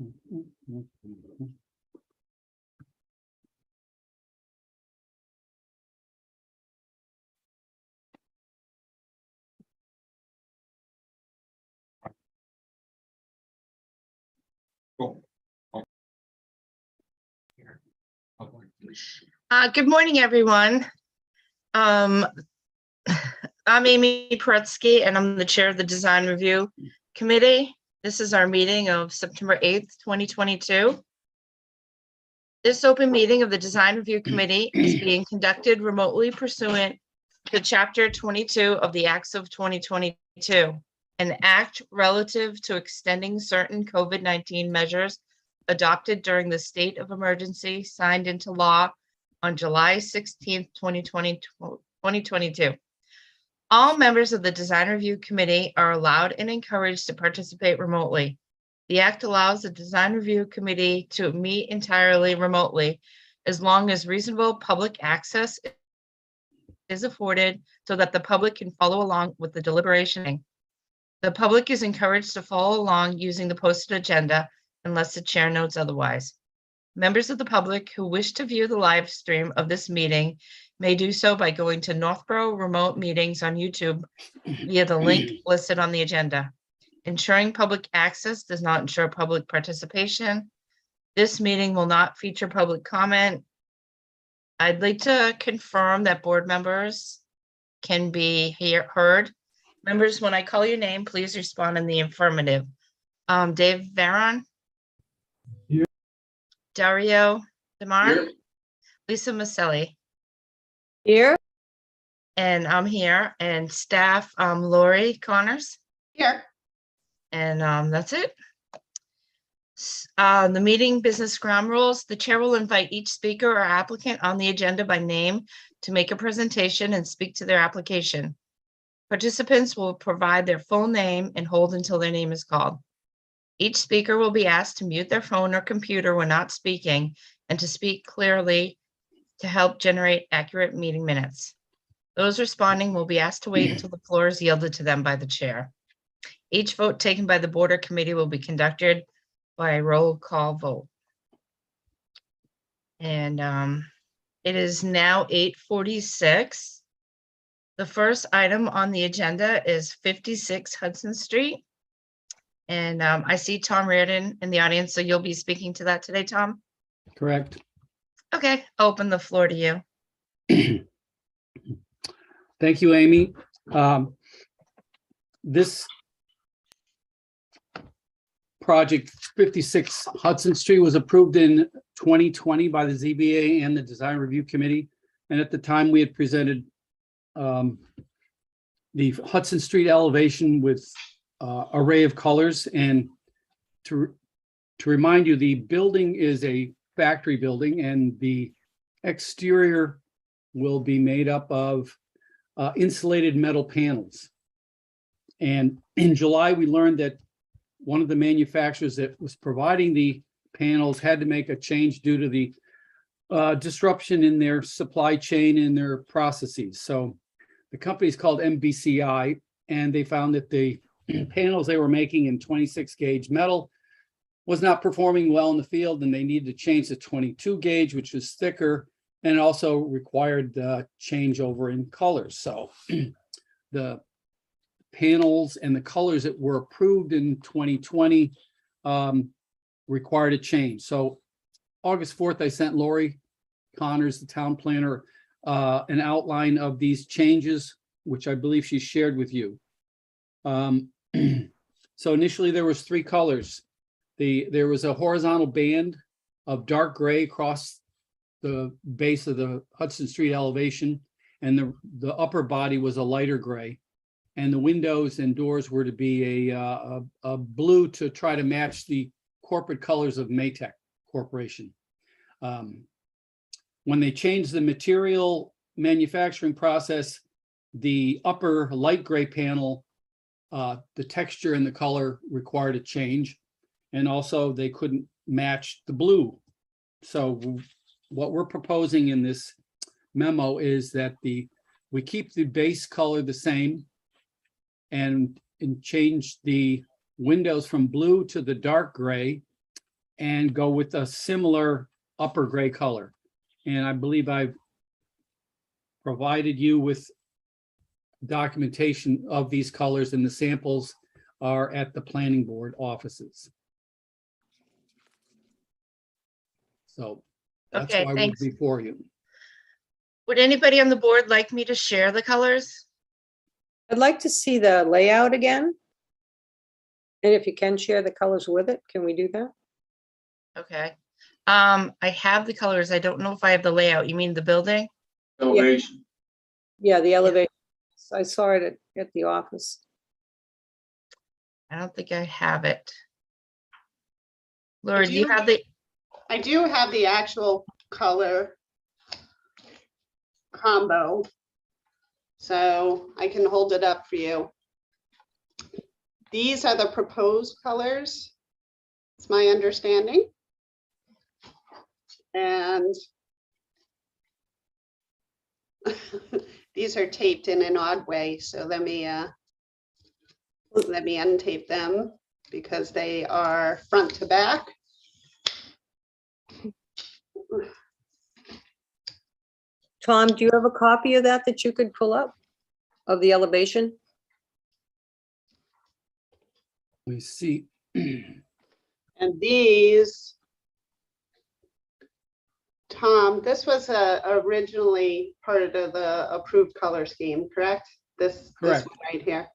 Good morning, everyone. I'm Amy Paretsky, and I'm the chair of the Design Review Committee. This is our meeting of September 8th, 2022. This open meeting of the Design Review Committee is being conducted remotely pursuant to Chapter 22 of the Acts of 2022, an act relative to extending certain COVID-19 measures adopted during the state of emergency signed into law on July 16th, 2022. All members of the Design Review Committee are allowed and encouraged to participate remotely. The act allows the Design Review Committee to meet entirely remotely as long as reasonable public access is afforded so that the public can follow along with the deliberation. The public is encouraged to follow along using the posted agenda unless the chair notes otherwise. Members of the public who wish to view the live stream of this meeting may do so by going to Northborough Remote Meetings on YouTube via the link listed on the agenda. Ensuring public access does not ensure public participation. This meeting will not feature public comment. I'd like to confirm that board members can be heard. Members, when I call your name, please respond in the affirmative. Dave Varon? Here. Dario DeMar? Here. Lisa Maselli? Here. And I'm here. And staff, Lori Connors? Here. And that's it. The meeting business ground rules. The chair will invite each speaker or applicant on the agenda by name to make a presentation and speak to their application. Participants will provide their full name and hold until their name is called. Each speaker will be asked to mute their phone or computer when not speaking and to speak clearly to help generate accurate meeting minutes. Those responding will be asked to wait until the floor is yielded to them by the chair. Each vote taken by the board or committee will be conducted by a roll call vote. And it is now 8:46. The first item on the agenda is 56 Hudson Street. And I see Tom Reardon in the audience, so you'll be speaking to that today, Tom? Correct. Okay, I'll open the floor to you. Thank you, Amy. This project, 56 Hudson Street, was approved in 2020 by the ZBA and the Design Review Committee. And at the time, we had presented the Hudson Street elevation with array of colors. And to remind you, the building is a factory building, and the exterior will be made up of insulated metal panels. And in July, we learned that one of the manufacturers that was providing the panels had to make a change due to the disruption in their supply chain and their processes. So the company is called MBCI, and they found that the panels they were making in 26 gauge metal was not performing well in the field, and they needed to change the 22 gauge, which was thicker, and also required changeover in colors. So the panels and the colors that were approved in 2020 required a change. So August 4th, I sent Lori Connors, the town planner, an outline of these changes, which I believe she shared with you. So initially there was 3 colors. There was a horizontal band of dark gray across the base of the Hudson Street elevation, and the upper body was a lighter gray. And the windows and doors were to be a blue to try to match the corporate colors of Maytech Corporation. When they changed the material manufacturing process, the upper light gray panel, the texture and the color required a change. And also they couldn't match the blue. So what we're proposing in this memo is that we keep the base color the same and change the windows from blue to the dark gray, and go with a similar upper gray color. And I believe I've provided you with documentation of these colors, and the samples are at the planning board offices. So that's Okay, why we're thanks. before you. Would anybody on the board like me to share the colors? I'd like to see the layout again. And if you can share the colors with it, can we do that? Okay. I have the colors. I don't know if I have the layout. You mean the building? Elevation. Yeah, the elevation. I saw it at the office. I don't think I have it. Laura, do do you have the, I do have the actual color combo, so I can hold it up for you. These are the proposed colors, it's my understanding. And these are taped in an odd way, so let me untape them because they are front to back. Tom, do you have a copy of that you could pull up of the elevation? Let me see. And these, Tom, this was originally part of the approved color scheme, correct? This Correct. one right here.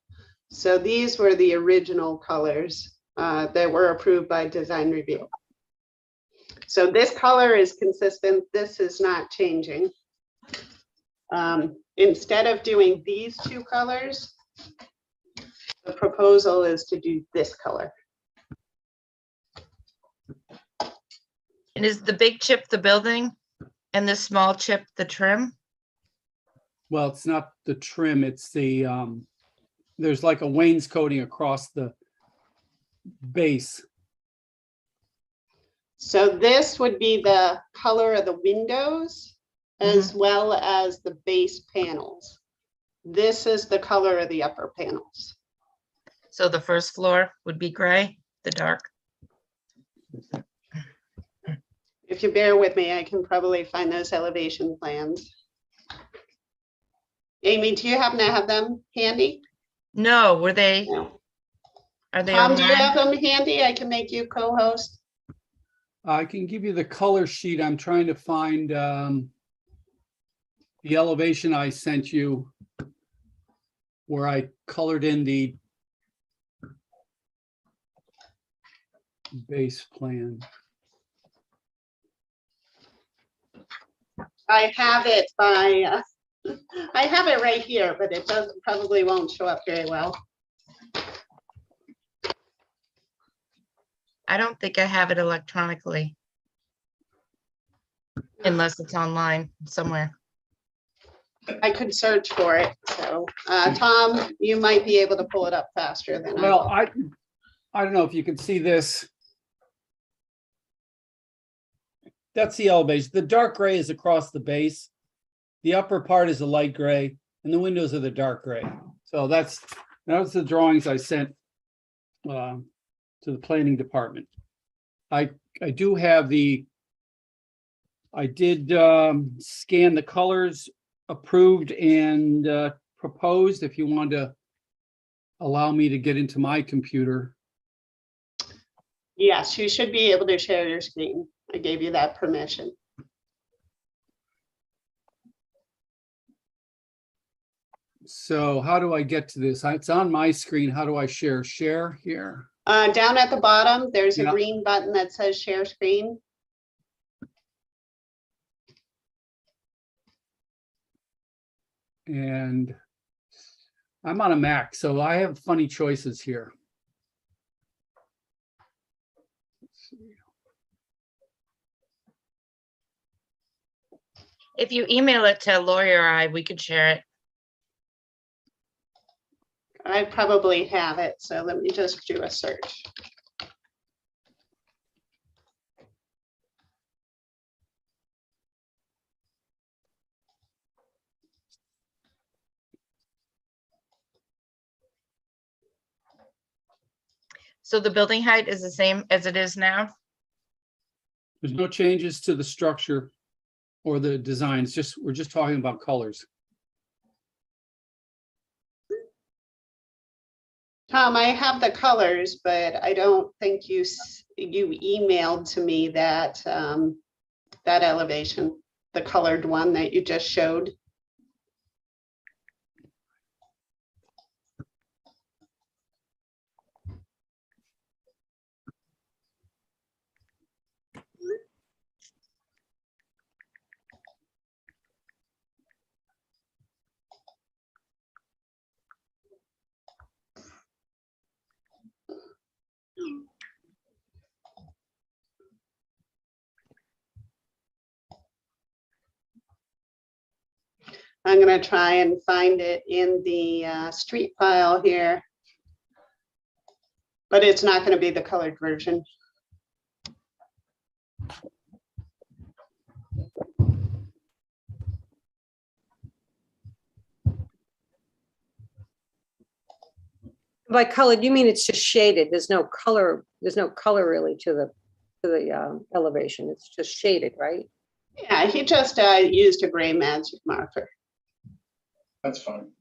So these were the original colors that were approved by design review. So this color is consistent. This is not changing. Instead of doing these two colors, the proposal is to do this color. and is the big chip the building and the small chip the trim? Well, it's not the trim, it's the, there's like a wainscoting across the base. So this would be the color of the windows as well as the base panels. This is the color of the upper panels. So the first floor would be gray, the dark. If you bear with me, I can probably find those elevation plans. Amy, do you happen to have them handy? No, were they, No. are they Tom, do you have online? them handy? I can make you co-host. I can give you the color sheet. I'm trying to find the elevation I sent you where I colored in the base plan. I have it by, I have it right here, but it doesn't, probably won't show up very well. I don't think I have it electronically. Unless it's online somewhere. I could search for it, so, Tom, you might be able to pull it up faster than I Well, will. I don't know if you can see this. That's the elevation. The dark gray is across the base. The upper part is a light gray and the windows are the dark gray. So that was the drawings I sent to the planning department. I do have I did scan the colors approved and proposed if you want to allow me to get into my computer. Yes, you should be able to share your screen. I gave you that permission. So how do I get to this? It's on my screen. How do I share? Share here. Down at the bottom, there's a Yeah. green button that says share screen. And I'm on a Mac, so I have funny choices here. Let's see. If you email it to Lori or I, we could share it. I probably have it, so let me just do a search. So the building height is the same as it is now? There's no changes to the structure or the designs, just, we're just talking about colors. Tom, I have the colors, but I don't think you emailed to me that, that elevation, the colored one that you just showed. I'm gonna try and find it in the street file here. But it's not gonna be the colored version. By colored, you mean it's just shaded? There's no color really to the elevation. It's just shaded, right? Yeah, he just used a gray magic marker. That's fine.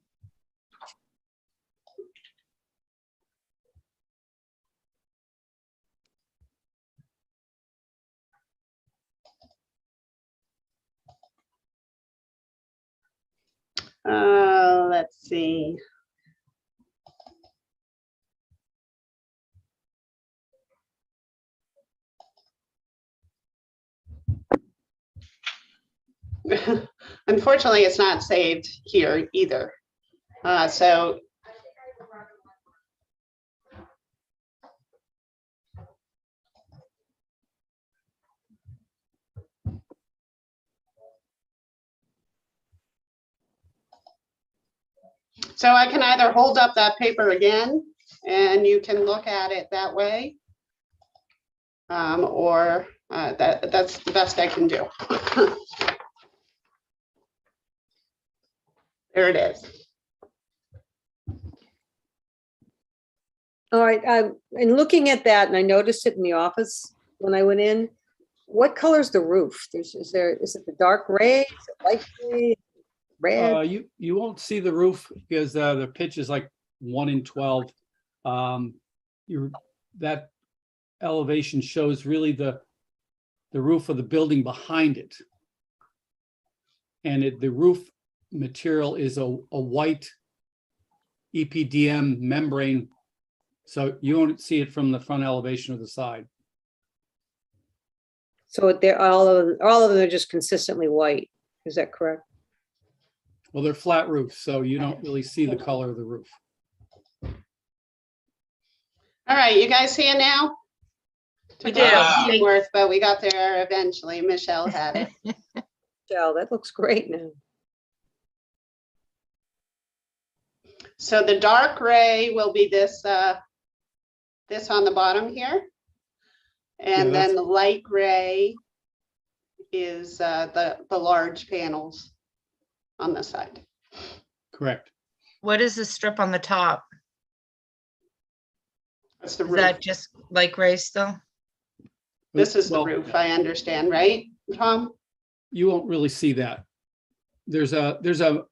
Let's see. Unfortunately, it's not saved here either. So I can either hold up that paper again and you can look at it that way. Or that's the best I can do. There it is. All right, and looking at that, and I noticed it in the office when I went in, what color is the roof? Is it the dark gray, is it light gray, red? You won't see the roof because the pitch is like 1 in 12. That elevation shows really the roof of the building behind it. And the roof material is a white EPDM membrane. So you won't see it from the front elevation or the side. So they're all of them are just consistently white. Is that correct? Well, they're flat roofs, so you don't really see the color of the roof. All right, you guys see it now? We Took a do. lot of work, but we got there eventually. Michelle had it. Yeah, that looks great now. So the dark gray will be this this on the bottom here. And Yeah, then the light gray is the large panels on the side. Correct. What is the strip on the top? That's the Is roof. that just like gray still? This is the Well, roof, I understand, right, Tom? you won't really see that. There's an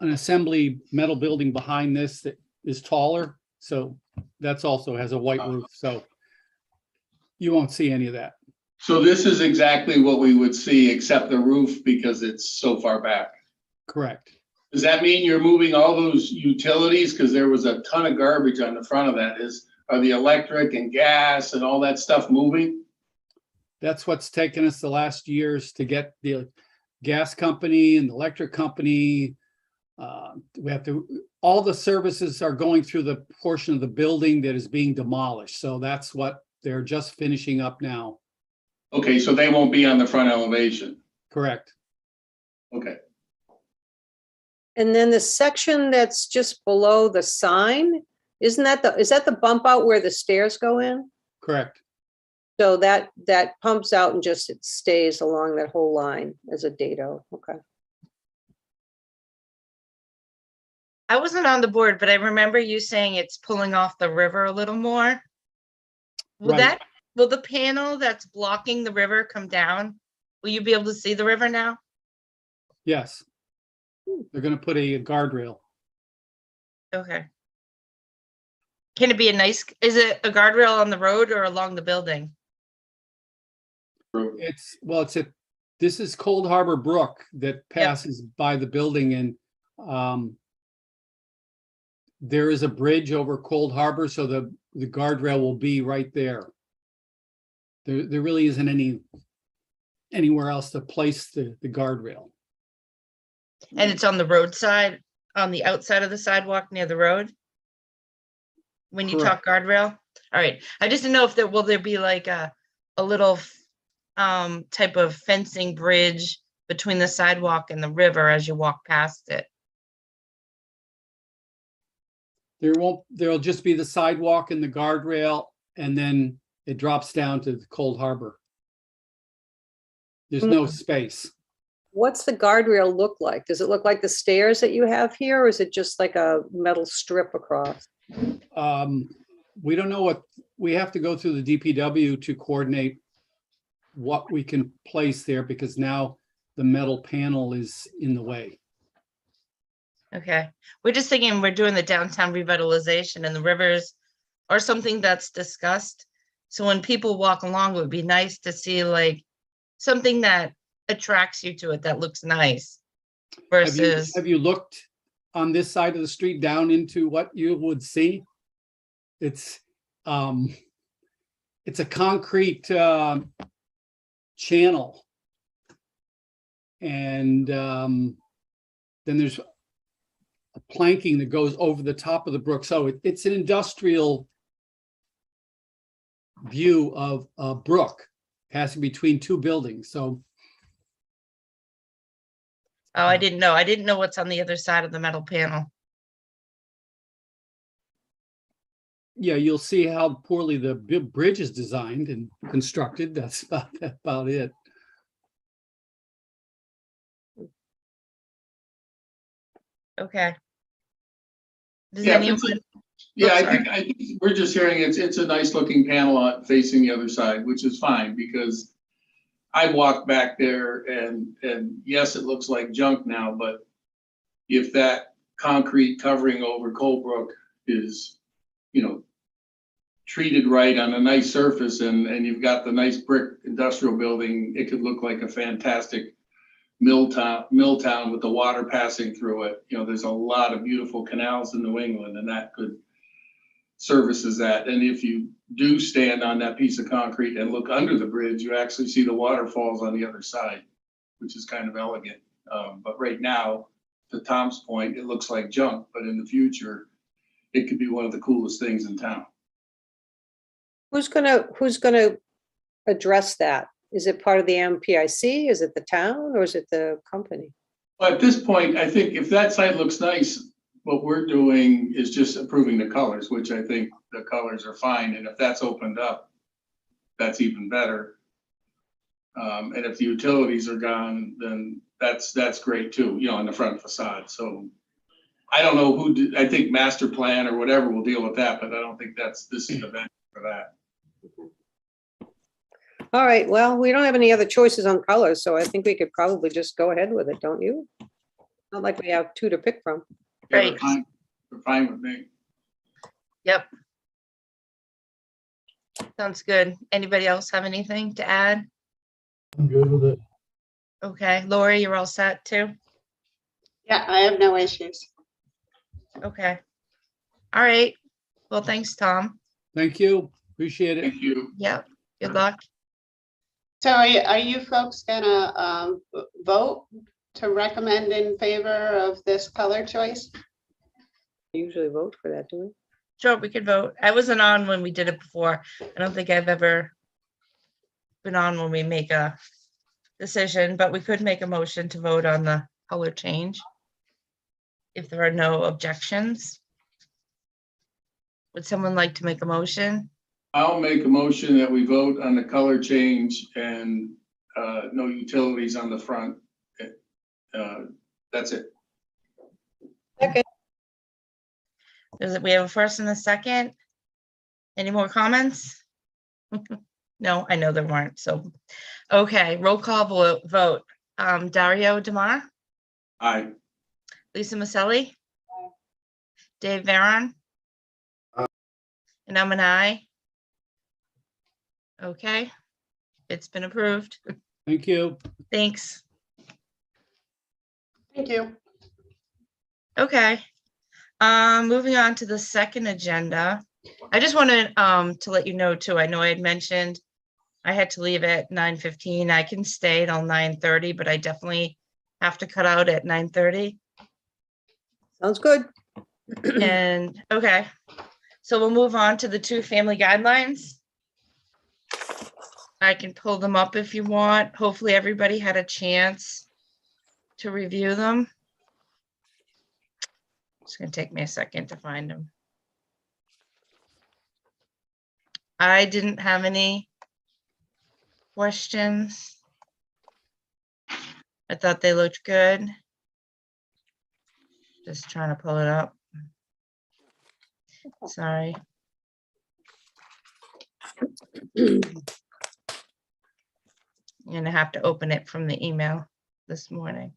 assembly metal building behind this that is taller, so that's also has a white roof, so you won't see any of that. So this is exactly what we would see except the roof because it's so far back. Correct. Does that mean you're moving all those utilities? Because there was a ton of garbage on the front of that. Are the electric and gas and all that stuff moving? That's what's taken us the last years to get the gas company and the electric company. All the services are going through the portion of the building that is being demolished. So that's what they're just finishing up now. Okay, so they won't be on the front elevation. Correct. Okay. And then the section that's just below the sign, is that the bump out where the stairs go in? Correct. So that pumps out and just it stays along that whole line as a dado. Okay. I wasn't on the board, but I remember you saying it's pulling off the river a little more. Will Right. will the panel that's blocking the river come down? Will you be able to see the river now? Yes. They're gonna put a guardrail. Okay. Can it be a nice, is it a guardrail on the road or along the building? It's, well, this is Cold Harbor Brook that passes by the building, and there is a bridge over Cold Harbor, so the guardrail will be right there. There really isn't anywhere else to place the guardrail. And it's on the roadside, on the outside of the sidewalk near the road? When you talk guardrail? All right, I just didn't know if will there be like a little type of fencing bridge between the sidewalk and the river as you walk past it? There'll just be the sidewalk and the guardrail, and then it drops down to the Cold Harbor. There's no space. What's the guardrail look like? Does it look like the stairs that you have here, or is it just like a metal strip across? We don't know we have to go through the DPW to coordinate what we can place there, because now the metal panel is in the way. Okay, we're just thinking we're doing the downtown revitalization and the rivers or something that's discussed. So when people walk along, it would be nice to see like something that attracts you to it, that looks nice versus. Have you looked on this side of the street down into what you would see? It's a concrete channel. And then there's a planking that goes over the top of the brook. So it's an industrial view of a brook passing between two buildings. So. Oh, I didn't know. I didn't know what's on the other side of the metal panel. Yeah, you'll see how poorly the bridge is designed and constructed. That's about it. Okay. Does Yeah, anyone? I think we're just hearing it's a nice looking panel facing the other side, which is fine, because I walked back there and yes, it looks like junk now, but if that concrete covering over Colebrook is, treated right on a nice surface, and you've got the nice brick industrial building, it could look like a fantastic mill town with the water passing through it. There's a lot of beautiful canals in New England, and that could services that. And if you do stand on that piece of concrete and look under the bridge, you actually see the waterfalls on the other side, which is kind of elegant. But right now, to Tom's point, it looks like junk, but in the future, it could be one of the coolest things in town. Who's gonna address that? Is it part of the MPIC? Is it the town, or is it the company? But at this point, I think if that site looks nice, what we're doing is just approving the colors, which I think the colors are fine. And if that's opened up, that's even better. And if the utilities are gone, then that's great too, on the front facade. So I don't know I think master plan or whatever will deal with that, but I don't think this is the venue for that. All right, well, we don't have any other choices on colors, so I think we could probably just go ahead with it, don't you? Not like we have two to pick from. Yeah, Right. they're fine with me. Yep. Sounds good. Anybody else have anything to add? I'm good with it. Okay, Lori, you're all set too? Yeah, I have no issues. Okay. All right. Well, thanks, Tom. Thank you. Appreciate it. Thank you. Yep. Good luck. So are you folks gonna vote to recommend in favor of this color choice? We usually vote for that, do we? Sure, we could vote. I wasn't on when we did it before. I don't think I've ever been on when we make a decision, but we could make a motion to vote on the color change if there are no objections. Would someone like to make a motion? I'll make a motion that we vote on the color change and no utilities on the front. That's it. We have a first and a second. Any more comments? No, I know there weren't, so, okay, roll call vote. Dario Demar, Aye. Lisa Maselli, Dave Varon. And I'm an aye. Okay, it's been approved. Thank you. Thanks. Thank you. Okay. Moving on to the second agenda. I just wanted to let you know too, I know I had mentioned I had to leave at 9:15. I can stay till 9:30, but I definitely have to cut out at 9:30. Sounds good. And, okay, so we'll move on to the two family guidelines. I can pull them up if you want. Hopefully everybody had a chance to review them. It's gonna take me a second to find them. I didn't have any questions. I thought they looked good. Just trying to pull it up. Sorry. I'm gonna have to open it from the email this morning.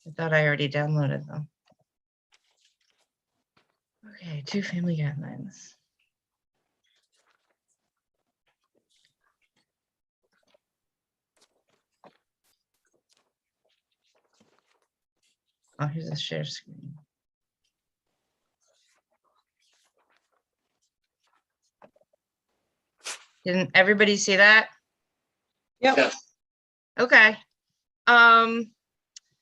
I thought I already downloaded them. Okay, two family guidelines. Oh, here's a share screen. Didn't everybody see that? Yep. Yes. Okay.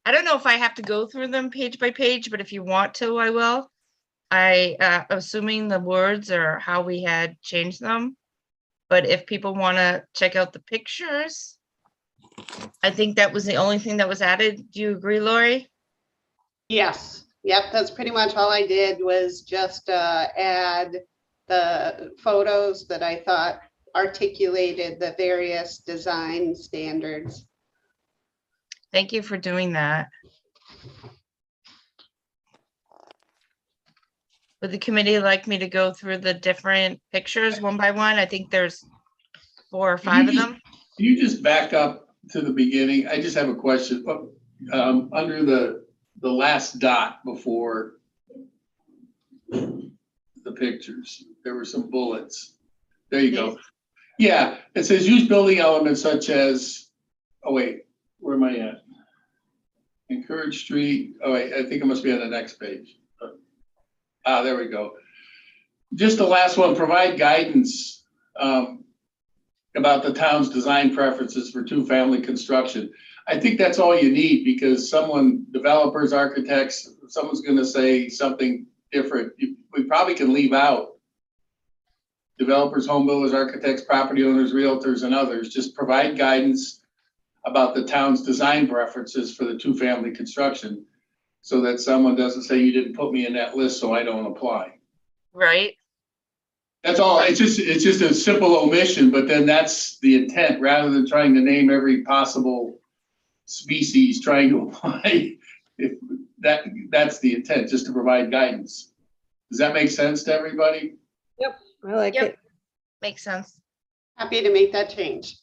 I don't know if I have to go through them page by page, but if you want to, I will. Assuming the words are how we had changed them. But if people want to check out the pictures, I think that was the only thing that was added. Do you agree, Lori? Yes, yep, that's pretty much all I did was just add the photos that I thought articulated the various design standards. Thank you for doing that. Would the committee like me to go through the different pictures one by one? I think there's 4 or 5 of them. Can you just back up to the beginning? I just have a question. Under the last dot before the pictures, there were some bullets. There you go. Yeah, it says use building elements such as, oh wait, where am I at? Encourage street, oh wait, I think it must be on the next page. There we go. Just the last one, provide guidance about the town's design preferences for two-family construction. I think that's all you need because developers, architects, someone's gonna say something different. We probably can leave out developers, home builders, architects, property owners, realtors, and others. Just provide guidance about the town's design preferences for the two-family construction so that someone doesn't say you didn't put me in that list, so I don't apply. Right? That's all. It's just a simple omission, but then that's the intent rather than trying to name every possible species trying to apply. That's the intent, just to provide guidance. Does that make sense to everybody? I like Yep. it. Makes sense. Happy to make that change.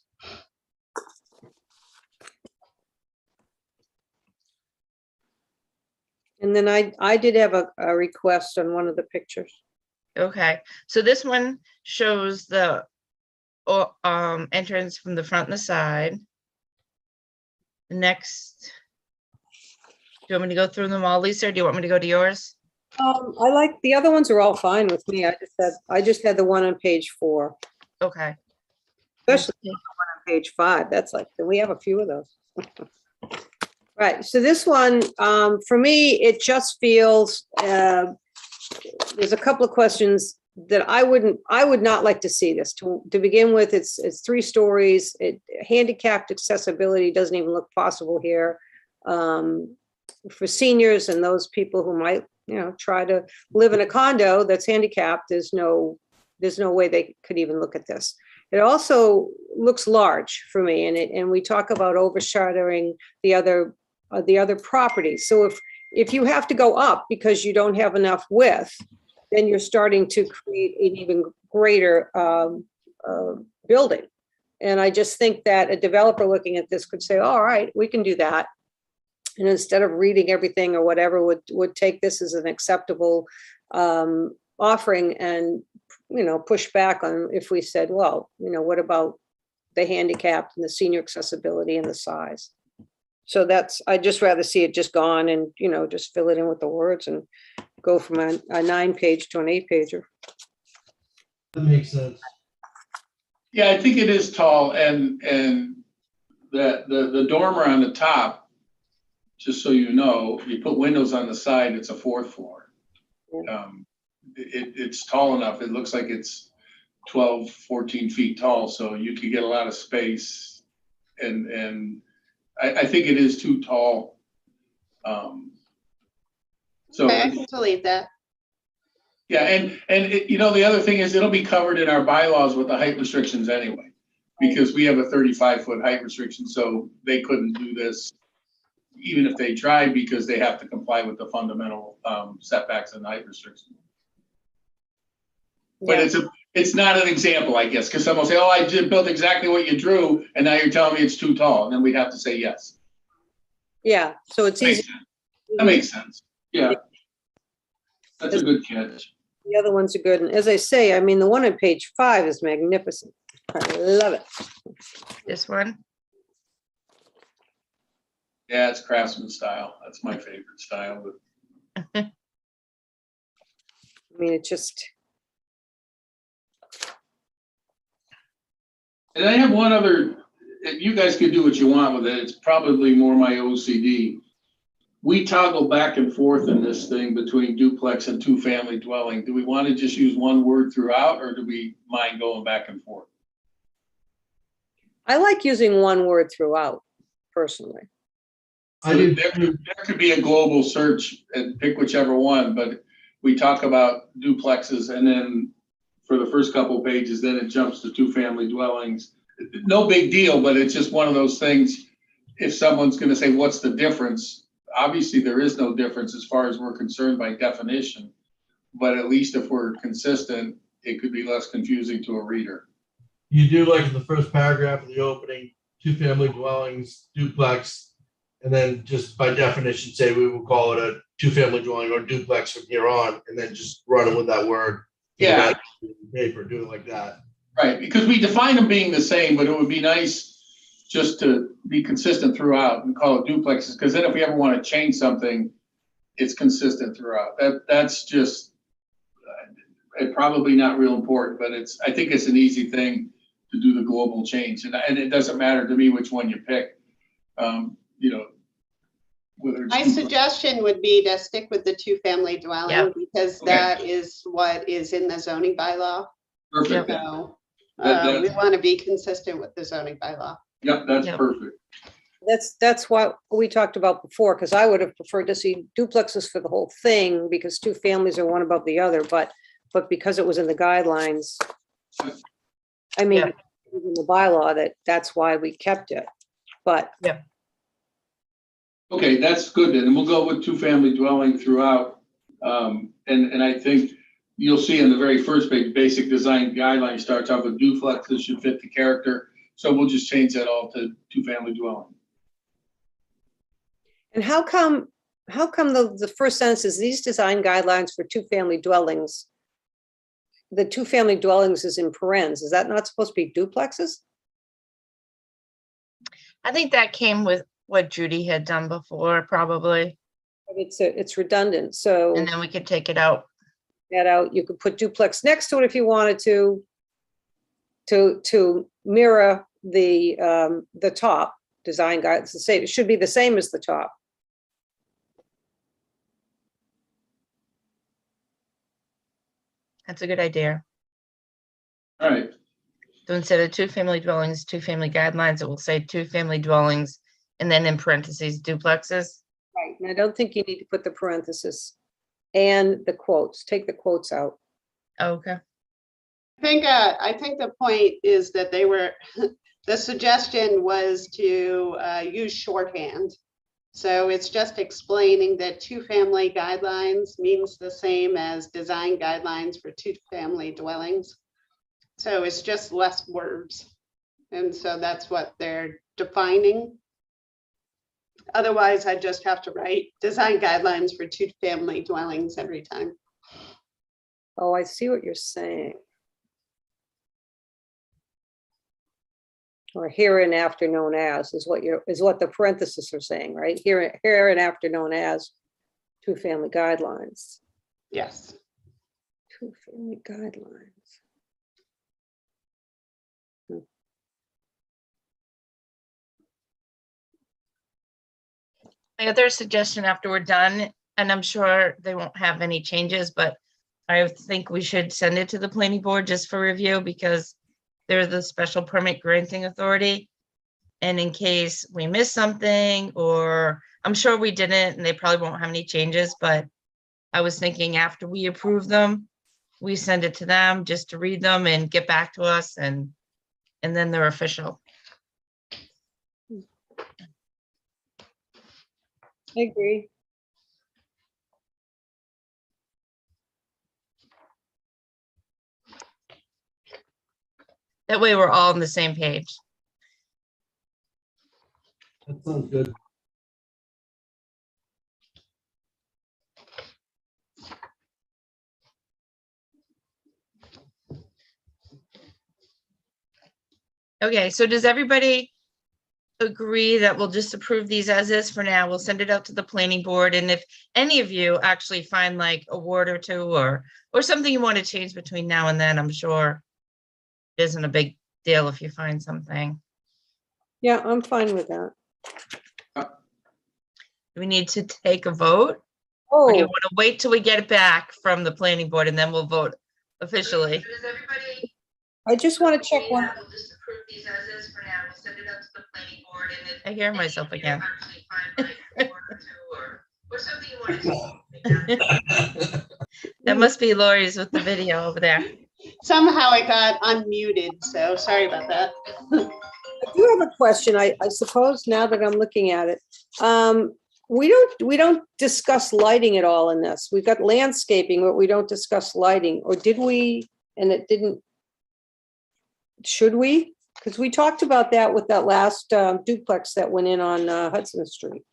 And then I did have a request on one of the pictures. Okay, so this one shows the entrance from the front and the side. The next, do you want me to go through them all, Lisa, or do you want me to go to yours? I like, the other ones are all fine with me. I just had the one on page 4, Okay. especially the one on page 5. That's like, we have a few of those. Right, so this one, for me, it just feels, there's a couple of questions that I would not like to see this. To begin with, it's 3 stories. Handicapped accessibility doesn't even look possible here. For seniors and those people who might, try to live in a condo that's handicapped, there's no way they could even look at this. It also looks large for me, and we talk about overshadowing the other properties. So if you have to go up because you don't have enough width, then you're starting to create an even greater building. And I just think that a developer looking at this could say, all right, we can do that. And instead of reading everything or whatever, would take this as an acceptable offering and, push back on if we said, well, what about the handicapped and the senior accessibility and the size? So I'd just rather see it just gone and, just fill it in with the words and go from a 9-page to an 8-pager. That makes sense. Yeah, I think it is tall, and the dormer on the top, just so you know, you put windows on the side, it's a 4th floor. It's tall enough. It looks like it's 12, 14 feet tall, so you could get a lot of space. And I think it is too tall. So Okay, I can delete that. yeah, and the other thing is it'll be covered in our bylaws with the height restrictions anyway, because we have a 35-foot height restriction, so they couldn't do this even if they tried, because they have to comply with the fundamental setbacks and height restrictions. But it's not an example, I guess, because someone will say, oh, I just built exactly what you drew, and now you're telling me it's too tall, and then we'd have to say yes. Yeah, so it's easy. That makes sense. Yeah. That's a good catch. The other ones are good. And as I say, the one on page 5 is magnificent. I love it. This one. Yeah, it's craftsman style. That's my favorite style. It just, And I have one other, you guys can do what you want with it. It's probably more my OCD. We toggle back and forth in this thing between duplex and 2-family dwelling. Do we want to just use one word throughout, or do we mind going back and forth? I like using one word throughout, personally. I do There too. could be a global search and pick whichever one, but we talk about duplexes, and then for the first couple of pages, then it jumps to 2-family dwellings. No big deal, but it's just one of those things. If someone's going to say, what's the difference? Obviously, there is no difference as far as we're concerned by definition, but at least if we're consistent, it could be less confusing to a reader. You do like in the first paragraph of the opening, 2-family dwellings, duplex, and then just by definition, say we will call it a 2-family dwelling or duplex from here on, and then just run it with that word. Yeah. Paper, do it like that. Right, because we define them being the same, but it would be nice just to be consistent throughout and call it duplexes, because then if we ever want to change something, it's consistent throughout. That's just probably not real important, but I think it's an easy thing to do the global change, and it doesn't matter to me which one you pick. Whether it's My suggestion would be to stick with the 2-family dwelling, Yep. because Okay. that is what is in the zoning bylaw. perfect. So That- we want to be consistent with the zoning bylaw. Yep, that's Yep. perfect. That's what we talked about before, because I would have preferred to see duplexes for the whole thing, because 2 families are one above the other, but because it was in the guidelines, Yeah. in the bylaw, that's why we kept it. But Okay, that's good then, and we'll go with 2-family dwelling throughout. And I think you'll see in the very first page, basic design guidelines starts off with duplexes should fit the character. So we'll just change that all to 2-family dwelling. and how come the first sentence is these design guidelines for 2-family dwellings? The 2-family dwellings is in parentheses. Is that not supposed to be duplexes? I think that came with what Judy had done before, probably, But it's redundant, so and then we could take it out. that out, you could put duplex next to it if you wanted to mirror the top design guide. It's the same, it should be the same as the top. That's a good idea. All right, So instead of 2-family dwellings, 2-family guidelines, it will say 2-family dwellings, and then in parentheses, duplexes. Right. And I don't think you need to put the parenthesis and the quotes. Take the quotes out. Okay. I think the point is that the suggestion was to use shorthand. So it's just explaining that two-family guidelines means the same as design guidelines for two-family dwellings. So it's just less words. And so that's what they're defining. Otherwise, I just have to write design guidelines for two-family dwellings every time. Oh, I see what you're saying. Or hereinafter known as is what the parentheses are saying, right? Hereinafter known as two-family guidelines. Yes. Two-family guidelines. My other suggestion after we're done, and I'm sure they won't have any changes, but I think we should send it to the planning board just for review because they're the special permit granting authority. And in case we miss something, or I'm sure we didn't, and they probably won't have any changes, but I was thinking after we approve them, we send it to them just to read them and get back to us, and then they're official. I agree. That way we're all on the same page. That sounds good. Okay, so does everybody agree that we'll just approve these as is for now? We'll send it out to the planning board, and if any of you actually find like a word or two or something you want to change between now and then, I'm sure it isn't a big deal if you find something. Yeah, I'm fine with that. Do we need to take a vote? Or do you Oh, want to wait till we get it back from the planning board and then we'll vote officially? Does everybody I just want to check one. We'll just approve these as is for now. We'll send it out to the planning board, and if I hear myself again. Actually find like a word or two or something you want to. That must be Lori's with the video over there. Somehow I got unmuted, so sorry about that. I do have a question. I suppose now that I'm looking at it. We don't discuss lighting at all in this. We've got landscaping, but we don't discuss lighting. Or did we? And it didn't. Should we? Because we talked about that with that last duplex that went in on Hudson Street.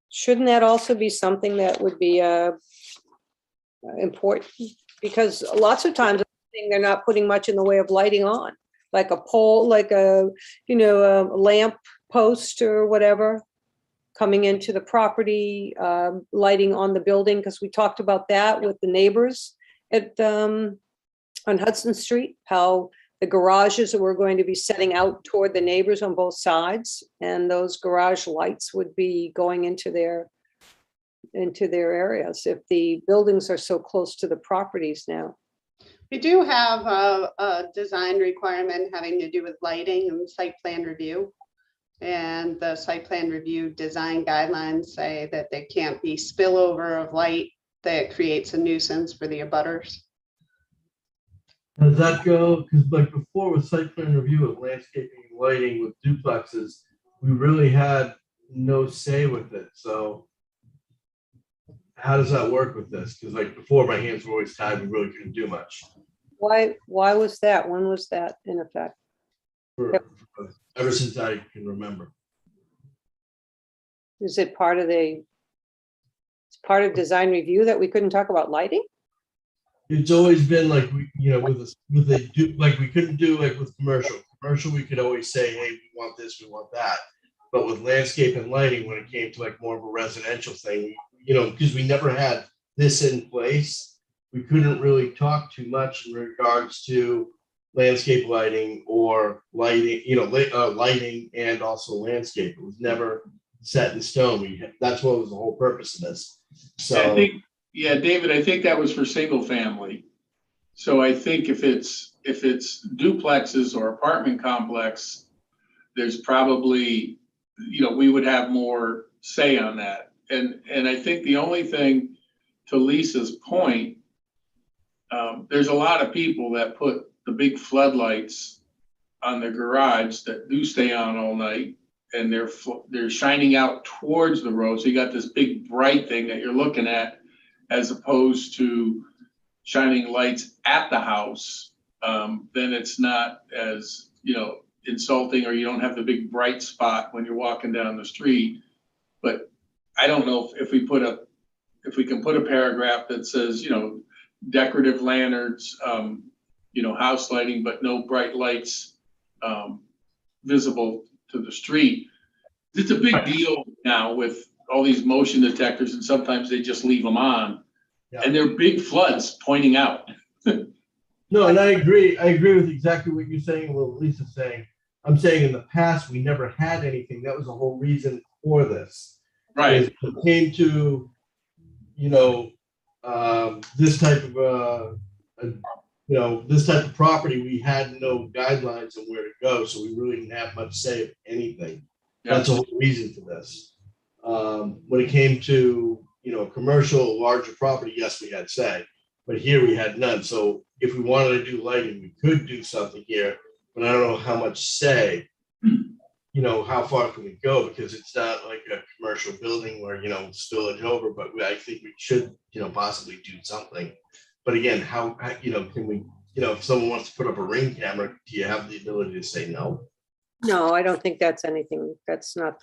Shouldn't that also be something that would be important? Because lots of times they're not putting much in the way of lighting on, like a pole, like a lamp post or whatever coming into the property, lighting on the building, because we talked about that with the neighbors at on Hudson Street, how the garages that we're going to be setting out toward the neighbors on both sides, and those garage lights would be going into their areas if the buildings are so close to the properties now. We do have a design requirement having to do with lighting and site plan review. And the site plan review design guidelines say that there can't be spillover of light that creates a nuisance for the abutters. How does that go? Because like before with site plan review of landscaping and lighting with duplexes, we really had no say with it. So how does that work with this? Because like before my hands were always tied, we really couldn't do much. Why was that? When was that in effect? Ever since I can remember. Is it part of design review that we couldn't talk about lighting? It's always been like like we couldn't do like with commercial. Commercial, we could always say, hey, we want this, we want that. But with landscape and lighting, when it came to like more of a residential thing, because we never had this in place, we couldn't really talk too much in regards to landscape lighting or lighting, lighting and also landscape. It was never set in stone. That's what was the whole purpose of this. So I think, yeah, David, I think that was for single family. So I think if it's duplexes or apartment complex, there's probably, we would have more say on that. And I think the only thing, to Lisa's point, there's a lot of people that put the big floodlights on their garage that do stay on all night. and they're shining out towards the road. So you got this big bright thing that you're looking at, as opposed to shining lights at the house. Then it's not as, insulting, or you don't have the big bright spot when you're walking down the street. But I don't know if we can put a paragraph that says, decorative lanterns, house lighting, but no bright lights visible to the street. It's a big deal now with all these motion detectors, and sometimes they just leave them on. Yeah. And they're big floods pointing out. No, and I agree with exactly what you're saying, what Lisa's saying. I'm saying in the past, we never had anything. That was the whole reason for this. Right. Is when it came to, this type of, this type of property, we had no guidelines on where to go. So we really didn't have much say of anything. Yeah. That's the whole reason for this. When it came to, commercial, larger property, yes, we had say, but here we had none. So if we wanted to do lighting, we could do something here, but I don't know how much say, how far can we go? Because it's not like a commercial building where, spillage over, but I think we should, possibly do something. But again, how can we, if someone wants to put up a Ring camera, do you have the ability to say no? No, I don't think that's anything. That's not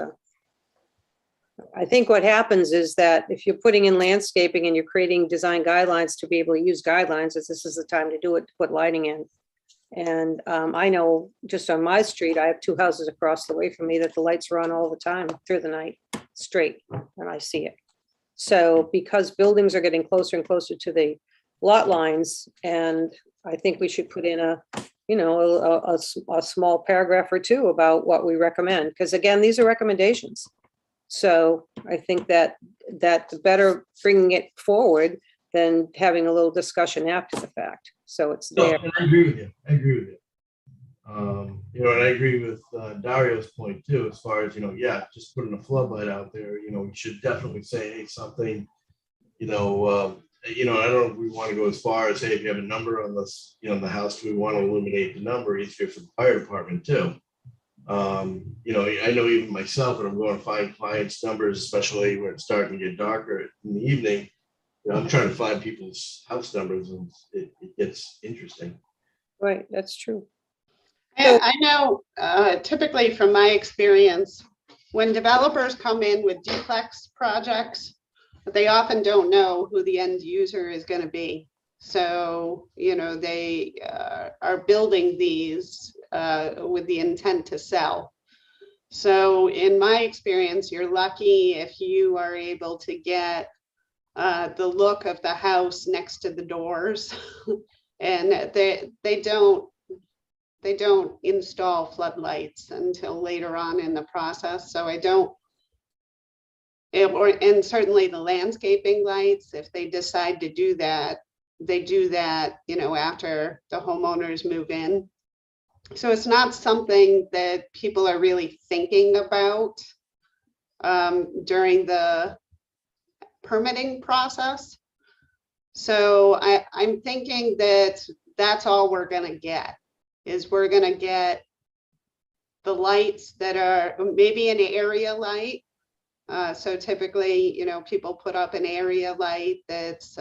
I think what happens is that if you're putting in landscaping and you're creating design guidelines to be able to use guidelines, this is the time to do it, to put lighting in. And I know just on my street, I have 2 houses across the way from me that the lights are on all the time through the night, straight, and I see it. So because buildings are getting closer and closer to the lot lines, and I think we should put in a small paragraph or 2 about what we recommend, because again, these are recommendations. So I think that's better bringing it forward than having a little discussion after the fact. So it's No, there. and I agree with you. And I agree with Dario's point too, as far as, just putting a floodlight out there, we should definitely say, hey, something, I don't know if we want to go as far as, hey, if you have a number on this, the house, we want to illuminate the number easier for the fire department too. I know even myself, when I'm going to find clients' numbers, especially when it's starting to get darker in the evening, I'm trying to find people's house numbers, and it gets interesting. Right, that's true. I know typically from my experience, when developers come in with duplex projects, they often don't know who the end user is going to be. So, they are building these with the intent to sell. So in my experience, you're lucky if you are able to get the look of the house next to the doors. And they don't install floodlights until later on in the process. So and certainly the landscaping lights, if they decide to do that, they do that, after the homeowners move in. So it's not something that people are really thinking about during the permitting process. So I'm thinking that that's all we're going to get, is we're going to get the lights that are maybe an area light. So typically, people put up an area light that's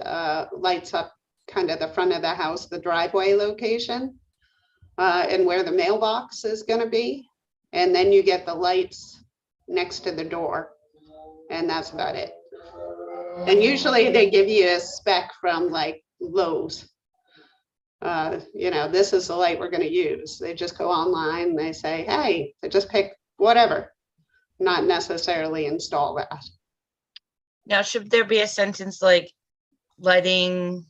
lights up kind of the front of the house, the driveway location, and where the mailbox is going to be. And then you get the lights next to the door, and that's about it. And usually they give you a spec from like Lowe's. This is the light we're going to use. They just go online and they say, hey, they just pick whatever, not necessarily install that. Now, should there be a sentence like lighting,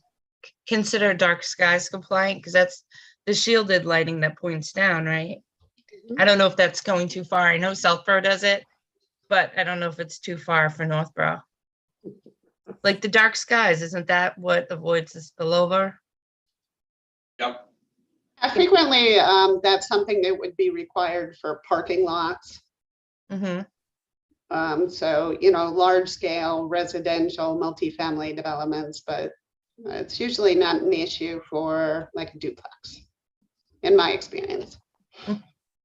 consider dark skies compliant? Because that's the shielded lighting that points down, right? I don't know if that's going too far. I know Southborough does it, but I don't know if it's too far for Northborough. Like the dark skies, isn't that what avoids the spillover? Yep. Frequently, that's something that would be required for parking lots. Mm-hmm. So, large scale residential multifamily developments, but it's usually not an issue for like a duplex, in my experience.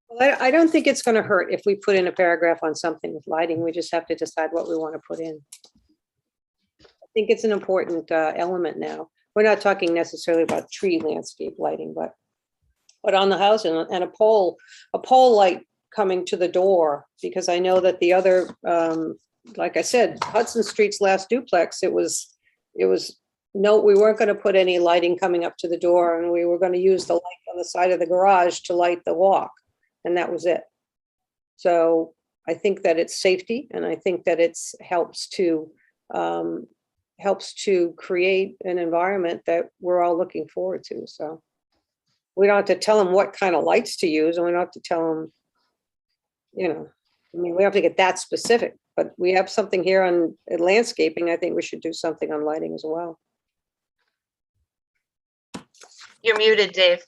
Well, I don't think it's going to hurt if we put in a paragraph on something with lighting. We just have to decide what we want to put in. I think it's an important element now. We're not talking necessarily about tree landscape lighting, but on the house and a pole light coming to the door, because I know that the other, like I said, Hudson Street's last duplex, it was no, we weren't going to put any lighting coming up to the door, and we were going to use the light on the side of the garage to light the walk, and that was it. So I think that it's safety, and I think that it's helps to create an environment that we're all looking forward to. So we don't have to tell them what kind of lights to use, and we don't have to tell them, you know, I mean, we have to get that specific, but we have something here on landscaping. I think we should do something on lighting as well. You're muted, Dave.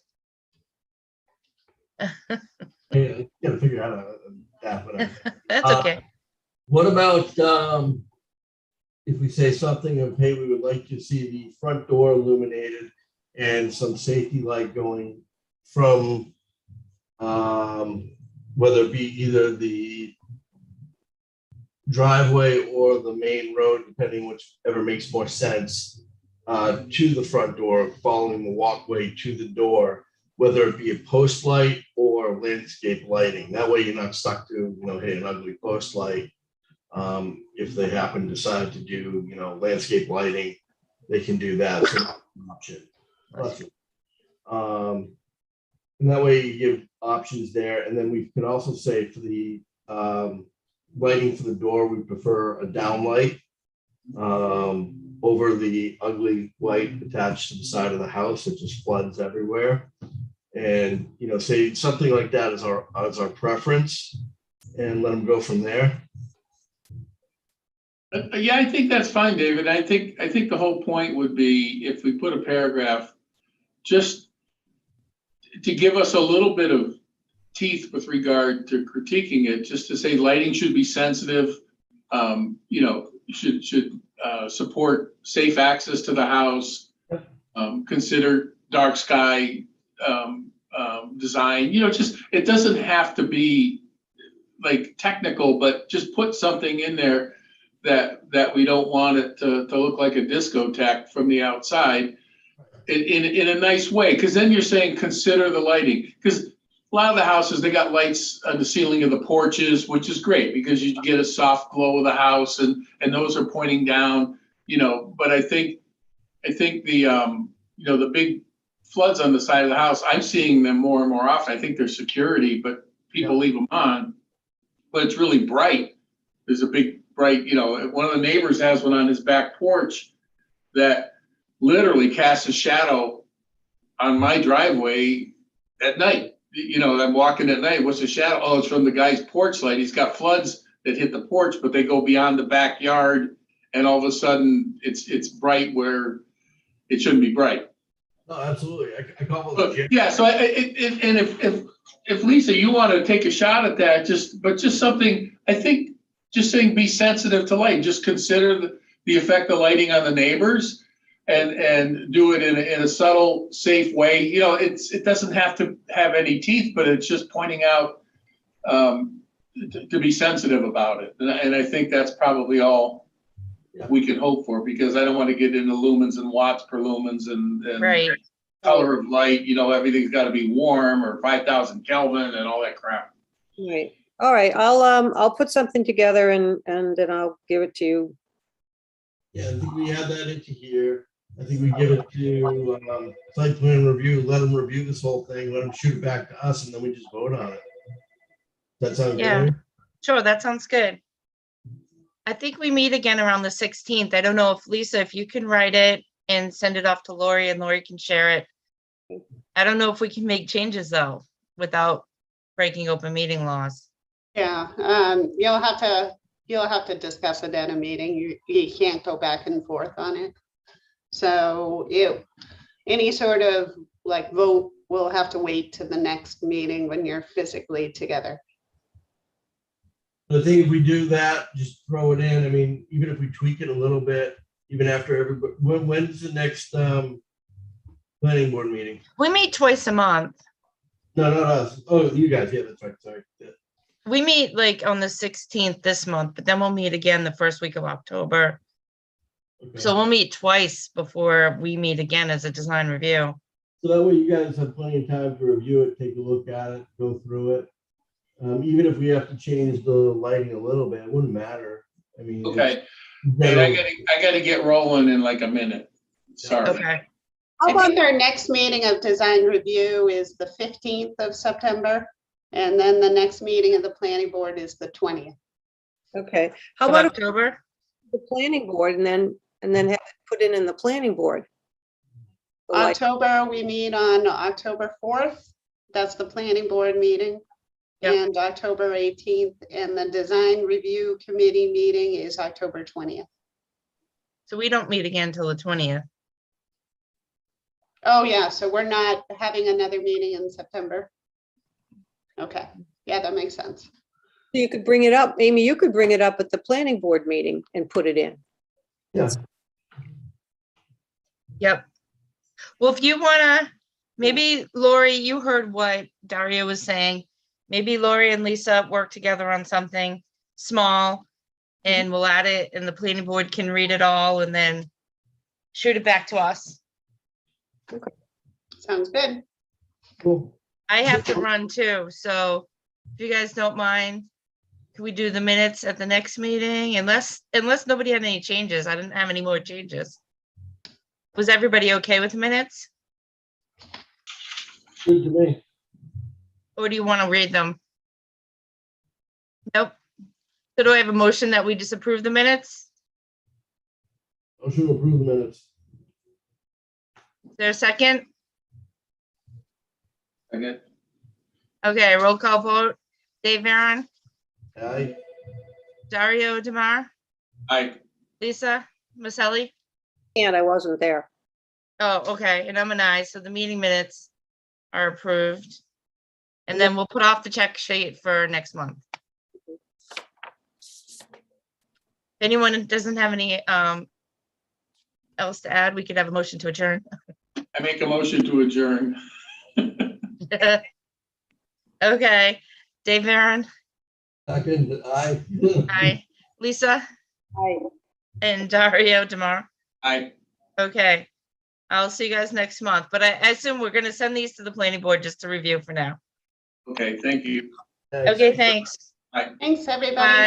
Yeah, gotta figure out that, but That's okay. what about, if we say something of, hey, we would like to see the front door illuminated and some safety light going from, whether it be either the driveway or the main road, depending whichever makes more sense, to the front door, following the walkway to the door, whether it be a post light or landscape lighting. That way you're not stuck to, hey, an ugly post light. If they happen to decide to do, landscape lighting, they can do that. So that's an option. And that way you give options there. And then we could also say for the lighting for the door, we prefer a downlight over the ugly light attached to the side of the house. It just floods everywhere. And, say something like that as our preference, and let them go from there. Yeah, I think that's fine, David. I think the whole point would be if we put a paragraph just to give us a little bit of teeth with regard to critiquing it, just to say lighting should be sensitive, should support safe access to the house, consider dark sky design, just, it doesn't have to be like technical, but just put something in there that we don't want it to look like a discotheque from the outside in a nice way. Because then you're saying consider the lighting. Because a lot of the houses, they got lights on the ceiling of the porches, which is great because you get a soft glow of the house, and those are pointing down. But I think the the big floods on the side of the house, I'm seeing them more and more often. I think they're security, but people leave them on. But it's really bright. There's a big bright, one of the neighbors has one on his back porch that literally casts a shadow on my driveway at night. I'm walking at night. What's the shadow? Oh, it's from the guy's porch light. He's got floods that hit the porch, but they go beyond the backyard, and all of a sudden it's bright where it shouldn't be bright. No, absolutely. I call it. Yeah. So if Lisa, you want to take a shot at that, just something. I think just saying be sensitive to light. Just consider the effect of lighting on the neighbors, and do it in a subtle, safe way. It doesn't have to have any teeth, but it's just pointing out to be sensitive about it. And I think that's probably all we can hope for, because I don't want to get into lumens and watts per lumens and Right. color of light. Everything's got to be warm or 5,000 Kelvin and all that crap. Right. All right. I'll put something together and then I'll give it to you. Yeah, I think we add that into here. I think we give it to site plan review, let them review this whole thing, let them shoot it back to us, and then we just vote on it. Does that sound Yeah. good? Sure, that sounds good. I think we meet again around the 16th. I don't know if Lisa, if you can write it and send it off to Lori, and Lori can share it. I don't know if we can make changes though, without breaking open meeting laws. Yeah, you'll have to discuss it at a meeting. You can't go back and forth on it. So any sort of vote will have to wait to the next meeting when you're physically together. I think if we do that, just throw it in. I mean, even if we tweak it a little bit, even after everybody, when's the next planning board meeting? We meet twice a month. No, not us. Oh, you guys, yeah, that's right, sorry. Yeah. We meet like on the 16th this month, but then we'll meet again the first week of October. Okay. So we'll meet twice before we meet again as a design review. So that way you guys have plenty of time to review it, take a look at it, go through it. Even if we have to change the lighting a little bit, it wouldn't matter. I mean. Okay, it's and I general- gotta get rolling in like a minute. Sorry. Okay, How I about, think our next meeting of design review is the 15th of September. And then the next meeting of the planning board is the 20th. okay, how of about October? the planning board and then have it put in the planning board? The light- October, we meet on October 4th. That's the planning board meeting. Yep. And October 18th, and the design review committee meeting is October 20th. So we don't meet again till the 20th. Oh, yeah, so we're not having another meeting in September. Okay, yeah, that makes sense. You could bring it up, Amy, you could bring it up at the planning board meeting and put it in. Yeah, Yep. Well, if you wanna, maybe Lori, you heard what Dario was saying. Maybe Lori and Lisa work together on something small and we'll add it and the planning board can read it all and then shoot it back to us. Sounds good. cool. I have to run too, so if you guys don't mind, can we do the minutes at the next meeting? Unless nobody had any changes. I didn't have any more changes. Was everybody okay with the minutes? Good to me. Or do you want to read them? Nope. So do I have a motion that we disapprove the minutes? Motion to approve the minutes. Is there a second? Okay. Okay, roll call vote. Dave Varon, Aye. Dario Demar, Aye. Lisa Maselli. And I wasn't there. Oh, okay, and I'm an aye, so the meeting minutes are approved. And then we'll put off the check sheet for next month. If anyone doesn't have any else to add, we could have a motion to adjourn. I make a motion to adjourn. Okay, Dave Varon, Second, aye. aye, Lisa I and Dario Demar. Aye. Okay, I'll see you guys next month, but I assume we're gonna send these to the planning board just to review for now. Okay, thank you. Okay, thanks. Thanks, everybody. Bye.